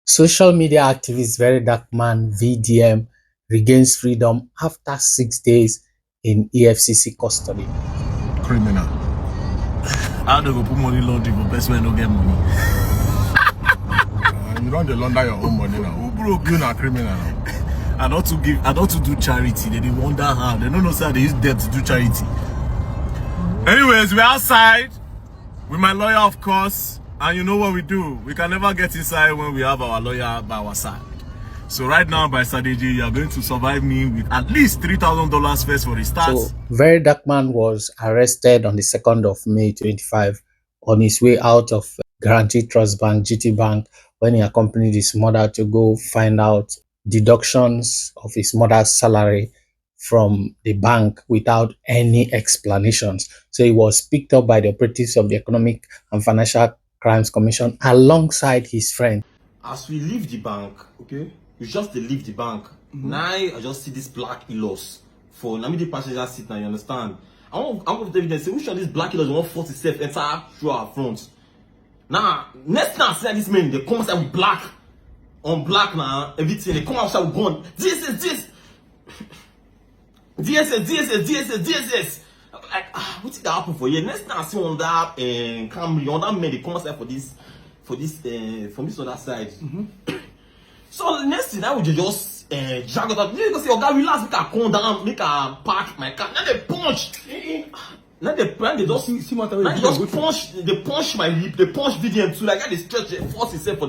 Social media activist VeryDarkMan VDM regains freedom after 6 days in EFCC custody. Criminal. How do you put money laundering for best friend don't get money? You don't launder your own money now. Who broke? You not criminal now. I don't to do charity. They didn't wonder how. They don't know how they use debt to do charity. Anyways, we're outside with my lawyer, of course. And you know what we do. We can never get inside when we have our lawyer by our side. So right now, by strategy, you are going to survive me with at least $3,000 first for the start. So VeryDarkMan was arrested on the 2nd of May 25 on his way out of Guarantee Trust Bank, GT Bank, when he accompanied his mother to go find out deductions of his mother's salary from the bank without any explanations. So he was picked up by the operatives of the Economic and Financial Crimes Commission alongside his friend. As we leave the bank, okay, we just leave the bank. Now I just see this black Elos for the passenger seat. Now you understand? I want to evidence say which of these black Elos want force itself enter through our front. Now next time I see this man, they come outside with black on black now, everything they come outside with gun. DSS. Like, what did that happen for you? Next time I see on that Camry, on that man, they come outside from this other side. So next thing I would just drag it up. You go say, oh God, relax, make I come down, make I park my car. Now they punch. Now they just they punch my lip, they punch VDM too. Like they stretch, they force himself for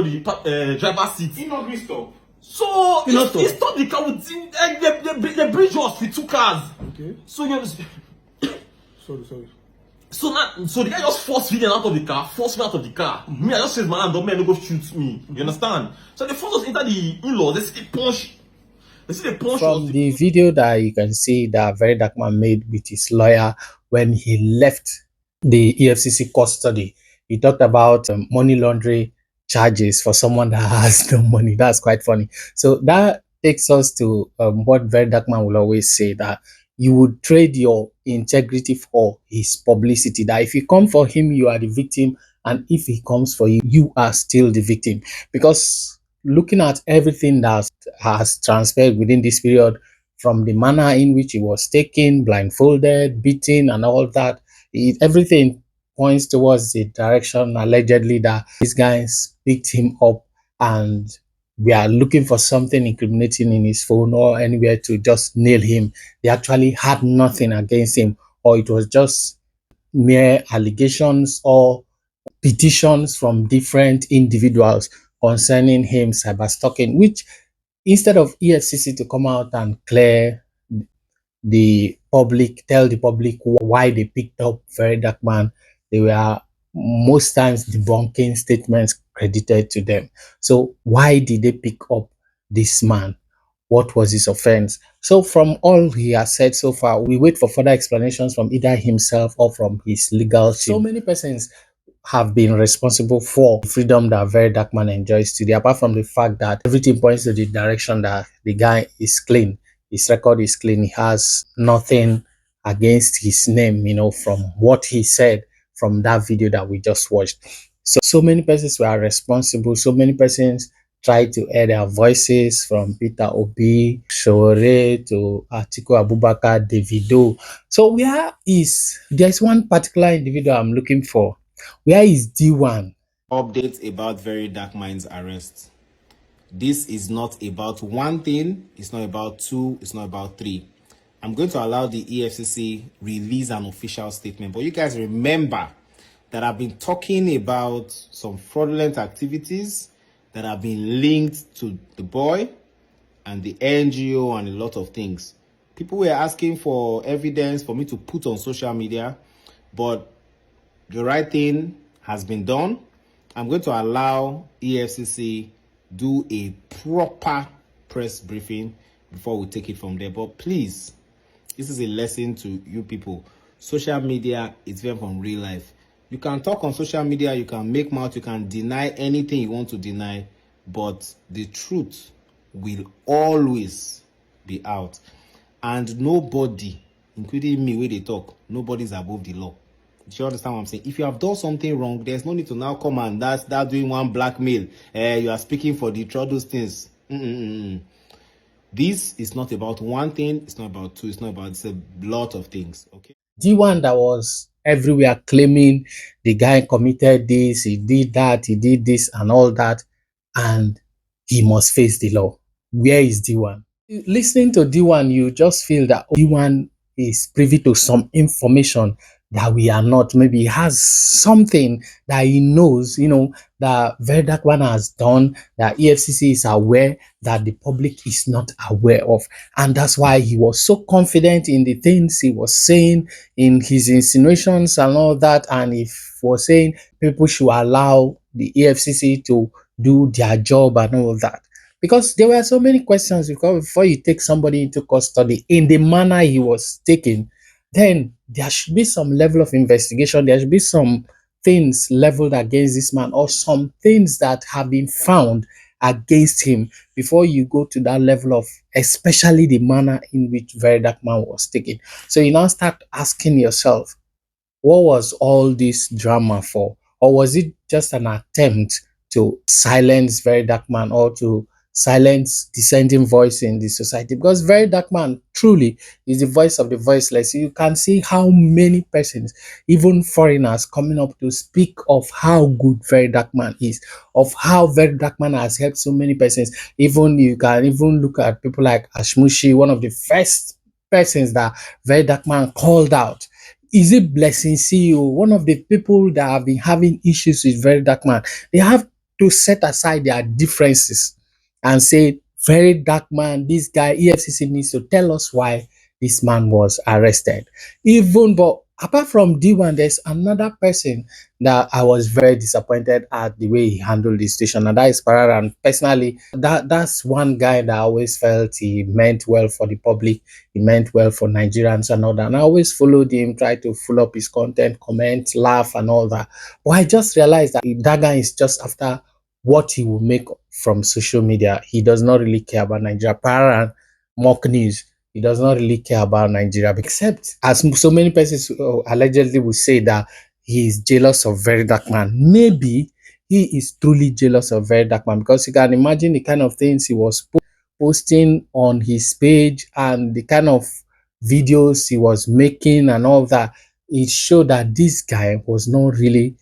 the driver's seat. He not green stop. So he stopped the car with the bridge us with two cars. Okay. So you understand? Sorry. So the guy just forced me out of the car, Me, I just said, man, don't man, go shoot me. You understand? So they forced us into the in-law. They see the punch. From the video that you can see that VeryDarkMan made with his lawyer when he left the EFCC custody, he talked about money laundering charges for someone that has no money. That's quite funny. So that takes us to what VeryDarkMan will always say, that you would trade your integrity for his publicity, that if you come for him, you are the victim, and if he comes for you, you are still the victim. Because looking at everything that has transpired within this period, from the manner in which he was taken, blindfolded, beaten, and all that, everything points towards the direction allegedly that these guys picked him up and we are looking for something incriminating in his phone or anywhere to just nail him. They actually had nothing against him, or it was just mere allegations or petitions from different individuals concerning him cyberstalking, which instead of EFCC to come out and clear the public, tell the public why they picked up VeryDarkMan, they were most times debunking statements credited to them. So why did they pick up this man? What was his offense? So from all he has said so far, we wait for further explanations from either himself or from his legal team. So many persons have been responsible for the freedom that VeryDarkMan enjoys today, apart from the fact that everything points to the direction that the guy is clean. His record is clean. He has nothing against his name, from what he said from that video that we just watched. So many persons were responsible. So many persons tried to air their voices, from Peter Obi, Shore to Atiku Abubakar, Davido. So there's one particular individual I'm looking for. Where is D1? Updates about VeryDarkMan's arrest. This is not about one thing, it's not about two, it's not about three. I'm going to allow the EFCC release an official statement, but you guys remember that I've been talking about some fraudulent activities that have been linked to the boy and the NGO and a lot of things. People were asking for evidence for me to put on social media, but the right thing has been done. I'm going to allow EFCC do a proper press briefing before we take it from there. But please, this is a lesson to you people. Social media is different from real life. You can talk on social media, you can make mouth, you can deny anything you want to deny, but the truth will always be out. And nobody, including me, where they talk, nobody's above the law. Do you understand what I'm saying? If you have done something wrong, there's no need to now come and start doing one blackmail. You are speaking for the those things. This is not about one thing. It's not about two. It's not about, it's a lot of things. Okay. D1 that was everywhere claiming the guy committed this, he did that, he did this and all that, and he must face the law. Where is D1? Listening to D1, you just feel that D1 is privy to some information that we are not. Maybe he has something that he knows, that VeryDarkMan has done, that EFCC is aware, that the public is not aware of. And that's why he was so confident in the things he was saying, in his insinuations and all that. And he was saying people should allow the EFCC to do their job and all that. Because there were so many questions, because before you take somebody into custody in the manner he was taken, then there should be some level of investigation. There should be some things leveled against this man, or some things that have been found against him before you go to that level of, especially the manner in which VeryDarkMan was taken. So you now start asking yourself, what was all this drama for? Or was it just an attempt to silence VeryDarkMan, or to silence dissenting voice in the society? Because VeryDarkMan truly is the voice of the voiceless. You can see how many persons, even foreigners, coming up to speak of how good VeryDarkMan is, of how VeryDarkMan has helped so many persons. Even you can even look at people like Ashmushi, one of the first persons that VeryDarkMan called out. Is it Blessing CEO, one of the people that have been having issues with VeryDarkMan? They have to set aside their differences and say, VeryDarkMan, this guy, EFCC needs to tell us why this man was arrested. But apart from D1, there's another person that I was very disappointed at the way he handled the station, and that is Pararan. Personally, that's one guy that I always felt he meant well for the public, he meant well for Nigerians and all that. And I always followed him, tried to follow up his content, comment, laugh, and all that. But I just realized that guy is just after what he will make from social media. He does not really care about Nigeria. Pararan, mock news. He does not really care about Nigeria, except as so many persons allegedly will say that he is jealous of VeryDarkMan. Maybe he is truly jealous of VeryDarkMan, because you can imagine the kind of things he was posting on his page and the kind of videos he was making and all that. It showed that this guy was not really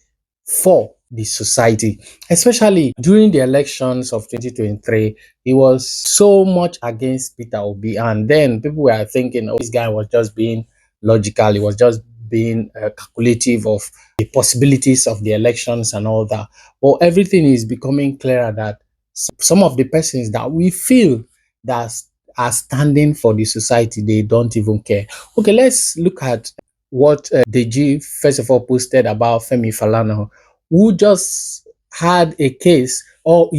for the society, especially during the elections of 2023. He was so much against Peter Obi, and then people were thinking, oh, this guy was just being logical, he was just being calculative of the possibilities of the elections and all that. But everything is becoming clearer that some of the persons that we feel that are standing for the society, they don't even care. Okay, let's look at what Deji first of all posted about Femi Falana, who just had a case, or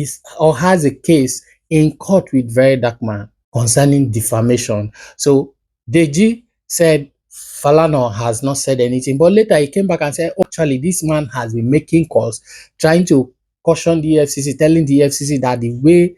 has a case in court with VeryDarkMan concerning defamation. So Deji said Falana has not said anything, but later he came back and said, actually, this man has been making calls, trying to caution the EFCC, telling the EFCC that the way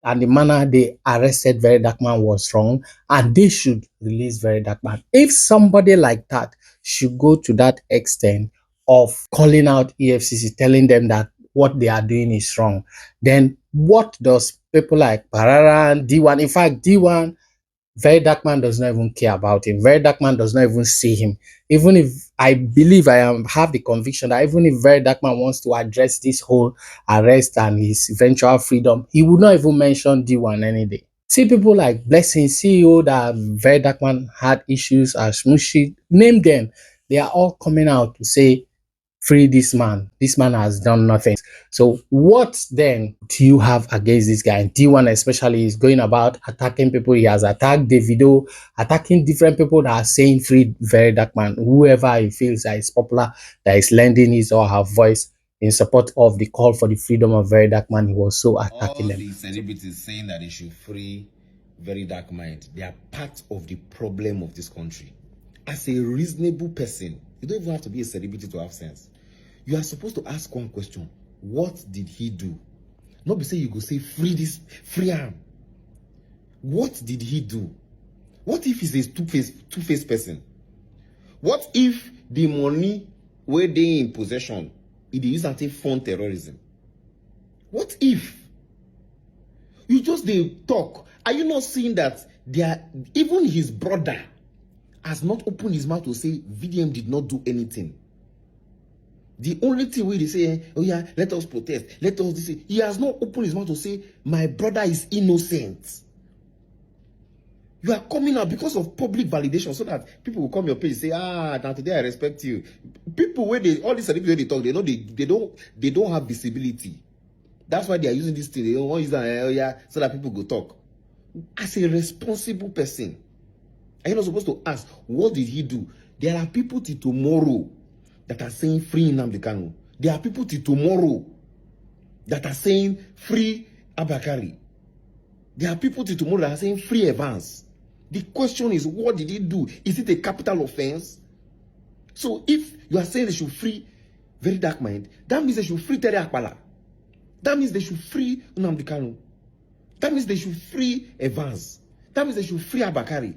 and the manner they arrested VeryDarkMan was wrong, and they should release VeryDarkMan. If somebody like that should go to that extent of calling out EFCC, telling them that what they are doing is wrong, then what does people like Pararan, D1, in fact, D1, VeryDarkMan does not even care about him. VeryDarkMan does not even see him. Even if I believe have the conviction that even if VeryDarkMan wants to address this whole arrest and his eventual freedom, he would not even mention D1 any day. See people like Blessing CEO that VeryDarkMan had issues, as Mushi, name them. They are all coming out to say, free this man. This man has done nothing. So what then do you have against this guy? D1 especially is going about attacking people. He has attacked Davido, attacking different people that are saying free VeryDarkMan. Whoever he feels that is popular, that is lending his or her voice in support of the call for the freedom of VeryDarkMan, he was so attacking them. All the celebrities saying that they should free VeryDarkMan, they are part of the problem of this country. As a reasonable person, you don't even have to be a celebrity to have sense. You are supposed to ask one question: what did he do? Not be say you go say free him. What did he do? What if he's a two-faced person? What if the money where they in possession, it is at a fund terrorism. What if you just they talk? Are you not seeing that even his brother has not opened his mouth to say VDM did not do anything? The only thing where they say, oh yeah, let us protest, let us this. He has not opened his mouth to say my brother is innocent. You are coming out because of public validation, so that people will come your page and say, ah, now today I respect you. People where all these celebrities they talk, they know they don't have visibility. That's why they are using this thing. They don't want to use that, yeah, so that people go talk. As a responsible person, are you not supposed to ask, what did he do? There are people till tomorrow that are saying free Nnamdi Kanu. There are people till tomorrow that are saying free Abakari. There are people till tomorrow that are saying free Evans. The question is, what did he do? Is it a capital offense? So if you are saying they should free VeryDarkMan, that means they should free Terry Akpala. That means they should free Nnamdi Kanu. That means they should free Evans. That means they should free Abakari.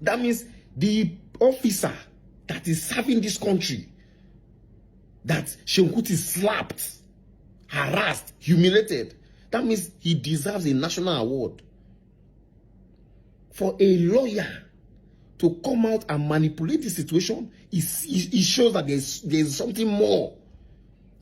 That means the officer that is serving this country, that Shenkuti slapped, harassed, humiliated, that means he deserves a national award. For a lawyer to come out and manipulate the situation, it shows that there's something more.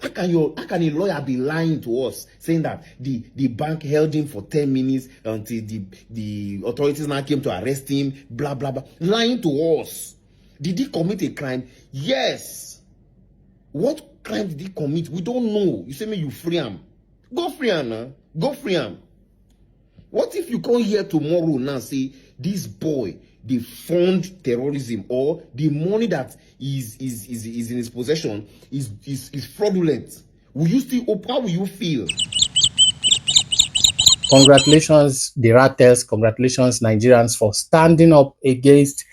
How can a lawyer be lying to us, saying that the bank held him for 10 minutes until the authorities now came to arrest him, blah, blah, blah. Lying to us. Did he commit a crime? Yes. What crime did he commit? We don't know. You say me, you free him. Go free him now. Go free him. What if you come here tomorrow now say, this boy, they fund terrorism, or the money that is in his possession is fraudulent? Will you still, how will you feel? Congratulations, the Rattles. Congratulations, Nigerians, for standing up against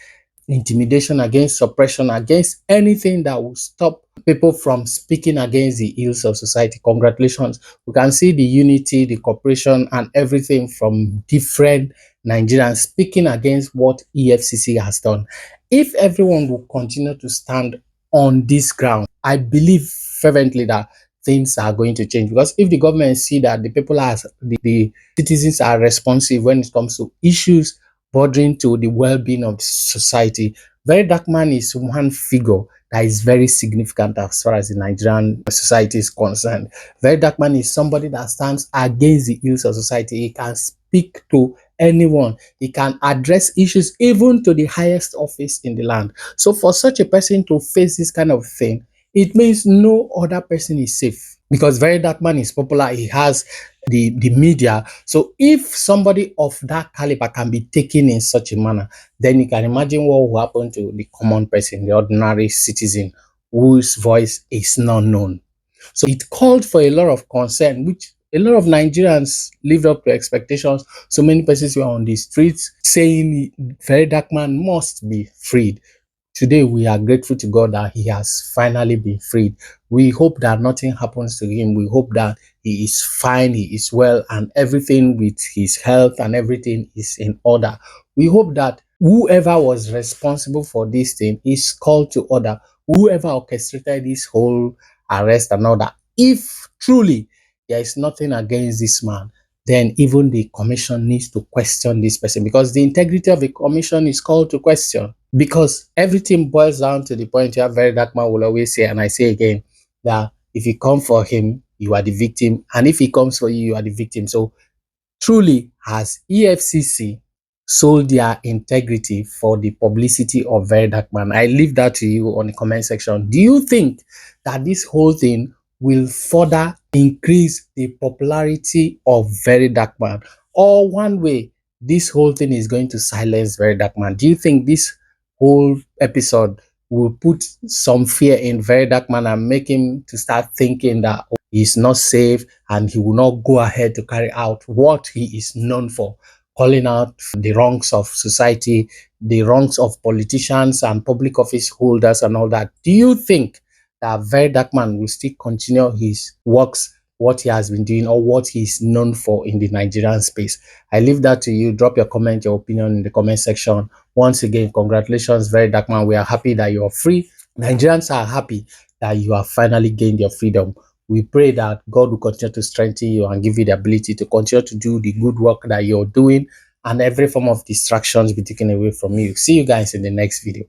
intimidation, against suppression, against anything that will stop people from speaking against the ills of society. Congratulations. We can see the unity, the cooperation, and everything from different Nigerians speaking against what EFCC has done. If everyone will continue to stand on this ground, I believe fervently that things are going to change. Because if the government see that the people are, the citizens are responsive when it comes to issues bordering to the well-being of society, VeryDarkMan is one figure that is very significant as far as the Nigerian society is concerned. VeryDarkMan is somebody that stands against the ills of society. He can speak to anyone. He can address issues even to the highest office in the land. So for such a person to face this kind of thing, it means no other person is safe, because VeryDarkMan is popular. He has the media. So if somebody of that caliber can be taken in such a manner, then you can imagine what will happen to the common person, the ordinary citizen whose voice is not known. So it called for a lot of concern, which a lot of Nigerians lived up to expectations. So many persons were on the streets saying VeryDarkMan must be freed. Today, we are grateful to God that he has finally been freed. We hope that nothing happens to him. We hope that he is fine, he is well, and everything with his health and everything is in order. We hope that whoever was responsible for this thing is called to order. Whoever orchestrated this whole arrest and all that, if truly there is nothing against this man, then even the commission needs to question this person, because the integrity of the commission is called to question. Because everything boils down to the point where VeryDarkMan will always say, and I say again, that if you come for him, you are the victim, and if he comes for you, you are the victim. So truly, has EFCC sold their integrity for the publicity of VeryDarkMan? I leave that to you on the comment section. Do you think that this whole thing will further increase the popularity of VeryDarkMan, or one way this whole thing is going to silence VeryDarkMan? Do you think this whole episode will put some fear in VeryDarkMan and make him to start thinking that he's not safe and he will not go ahead to carry out what he is known for, calling out the wrongs of society, the wrongs of politicians and public office holders and all that? Do you think that VeryDarkMan will still continue his works, what he has been doing, or what he's known for in the Nigerian space? I leave that to you. Drop your comment, your opinion in the comment section. Once again, congratulations, VeryDarkMan. We are happy that you're free. Nigerians are happy that you have finally gained your freedom. We pray that God will continue to strengthen you and give you the ability to continue to do the good work that you're doing, and every form of distractions be taken away from you. See you guys in the next video.